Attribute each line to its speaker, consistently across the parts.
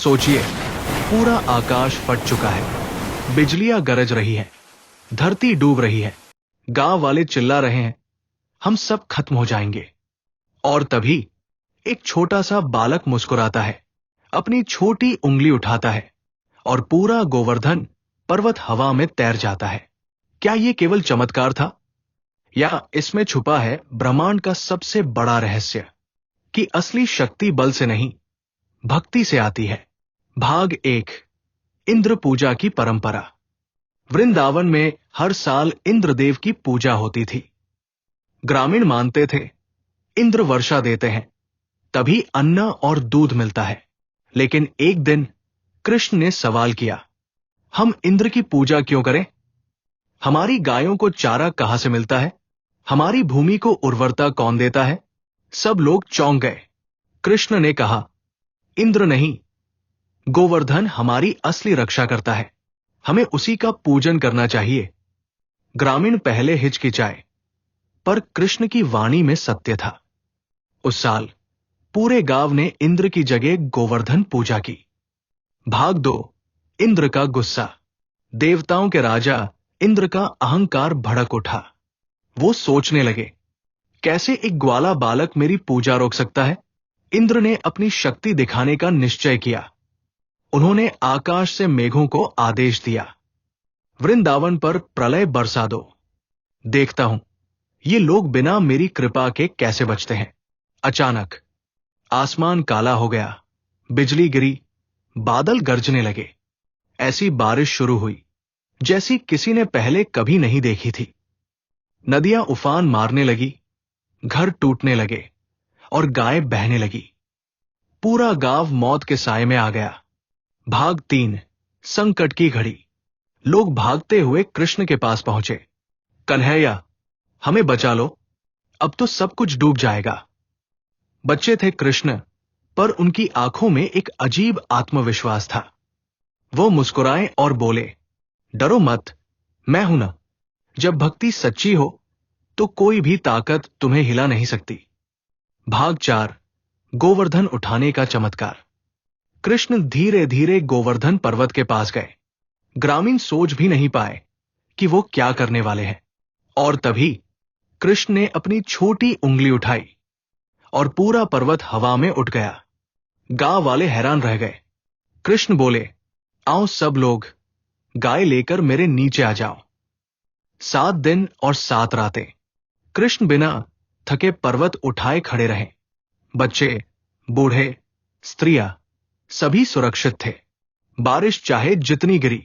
Speaker 1: सोचिए, पूरा आकाश फट चुका है, बिजलियां गरज रही है, धरती डूब रही है, गांव वाले चिल्ला रहे हैं, हम सब खत्म हो जाएंगे। और तभी एक छोटा सा बालक मुस्कुराता है, अपनी छोटी उंगली उठाता है और पूरा गोवर्धन पर्वत हवा में तैर जाता है। क्या यह केवल चमत्कार था, या इसमें छुपा है ब्रह्मांड का सबसे बड़ा रहस्य कि असली शक्ति बल से नहीं, भक्ति से आती है। भाग 1, इंद्र पूजा की परंपरा। वृंदावन में हर साल इंद्रदेव की पूजा होती थी। ग्रामीण मानते थे, इंद्र वर्षा देते हैं, तभी अन्न और दूध मिलता है। लेकिन एक दिन कृष्ण ने सवाल किया, हम इंद्र की पूजा क्यों करें? हमारी गायों को चारा कहां से मिलता है? हमारी भूमि को उर्वरता कौन देता है? सब लोग चौंक गए। कृष्ण ने कहा, इंद्र नहीं, गोवर्धन हमारी असली रक्षा करता है, हमें उसी का पूजन करना चाहिए। ग्रामीण पहले हिचकिचाए, पर कृष्ण की वाणी में सत्य था। उस साल पूरे गांव ने इंद्र की जगह गोवर्धन पूजा की। भाग 2, इंद्र का गुस्सा। देवताओं के राजा इंद्र का अहंकार भड़क उठा। वो सोचने लगे, कैसे एक ग्वाला बालक मेरी पूजा रोक सकता है? इंद्र ने अपनी शक्ति दिखाने का निश्चय किया। उन्होंने आकाश से मेघों को आदेश दिया, वृंदावन पर प्रलय बरसा दो। देखता हूं ये लोग बिना मेरी कृपा के कैसे बचते हैं। अचानक आसमान काला हो गया, बिजली गिरी, बादल गरजने लगे। ऐसी बारिश शुरू हुई जैसी किसी ने पहले कभी नहीं देखी थी। नदियां उफान मारने लगी, घर टूटने लगे और गाय बहने लगी। पूरा गांव मौत के साए में आ गया। भाग 3, संकट की घड़ी। लोग भागते हुए कृष्ण के पास पहुंचे। कन्हैया, हमें बचा लो, अब तो सब कुछ डूब जाएगा। बच्चे थे कृष्ण, पर उनकी आंखों में एक अजीब आत्मविश्वास था। वो मुस्कुराए और बोले, डरो मत, मैं हूं ना। जब भक्ति सच्ची हो तो कोई भी ताकत तुम्हें हिला नहीं सकती। भाग 4, गोवर्धन उठाने का चमत्कार। कृष्ण धीरे धीरे गोवर्धन पर्वत के पास गए। ग्रामीण सोच भी नहीं पाए कि वो क्या करने वाले हैं। और तभी कृष्ण ने अपनी छोटी उंगली उठाई और पूरा पर्वत हवा में उठ गया। गांव वाले हैरान रह गए। कृष्ण बोले, आओ सब लोग, गाय लेकर मेरे नीचे आ जाओ। 7 दिन और 7 रातें कृष्ण बिना थके पर्वत उठाए खड़े रहे। बच्चे, बूढ़े, स्त्रियां सभी सुरक्षित थे। बारिश चाहे जितनी गिरी,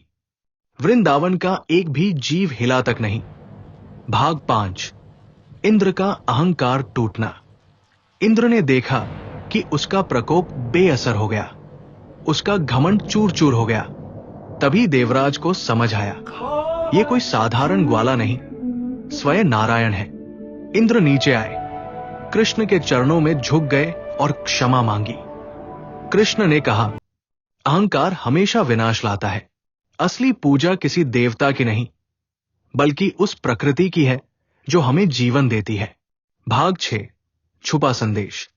Speaker 1: वृंदावन का एक भी जीव हिला तक नहीं। भाग 5, इंद्र का अहंकार टूटना। इंद्र ने देखा कि उसका प्रकोप बेअसर हो गया, उसका घमंड चूर चूर हो गया। तभी देवराज को समझ आया, यह कोई साधारण ग्वाला नहीं, स्वयं नारायण है। इंद्र नीचे आए, कृष्ण के चरणों में झुक गए और क्षमा मांगी। कृष्ण ने कहा, अहंकार हमेशा विनाश लाता है। असली पूजा किसी देवता की नहीं, बल्कि उस प्रकृति की है जो हमें जीवन देती है। भाग 6, छुपा संदेश।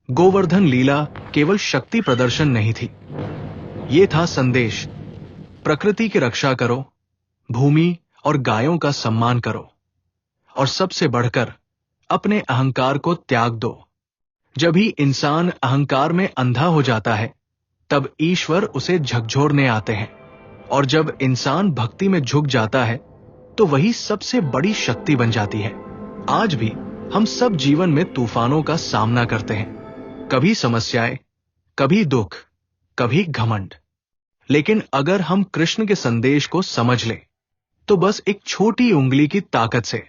Speaker 1: गोवर्धन लीला केवल शक्ति प्रदर्शन नहीं थी, यह था संदेश, प्रकृति की रक्षा करो, भूमि और गायों का सम्मान करो, और सबसे बढ़कर अपने अहंकार को त्याग दो। जब ही इंसान अहंकार में अंधा हो जाता है, तब ईश्वर उसे झकझोरने आते हैं। और जब इंसान भक्ति में झुक जाता है, तो वही सबसे बड़ी शक्ति बन जाती है। आज भी हम सब जीवन में तूफानों का सामना करते हैं, कभी समस्याएं, कभी दुख, कभी घमंड। लेकिन अगर हम कृष्ण के संदेश को समझ लें, तो बस एक छोटी उंगली की ताकत से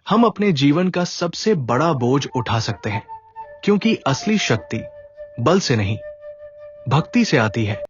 Speaker 1: हम अपने जीवन का सबसे बड़ा बोझ उठा सकते हैं। क्योंकि असली शक्ति बल से नहीं, भक्ति से आती है।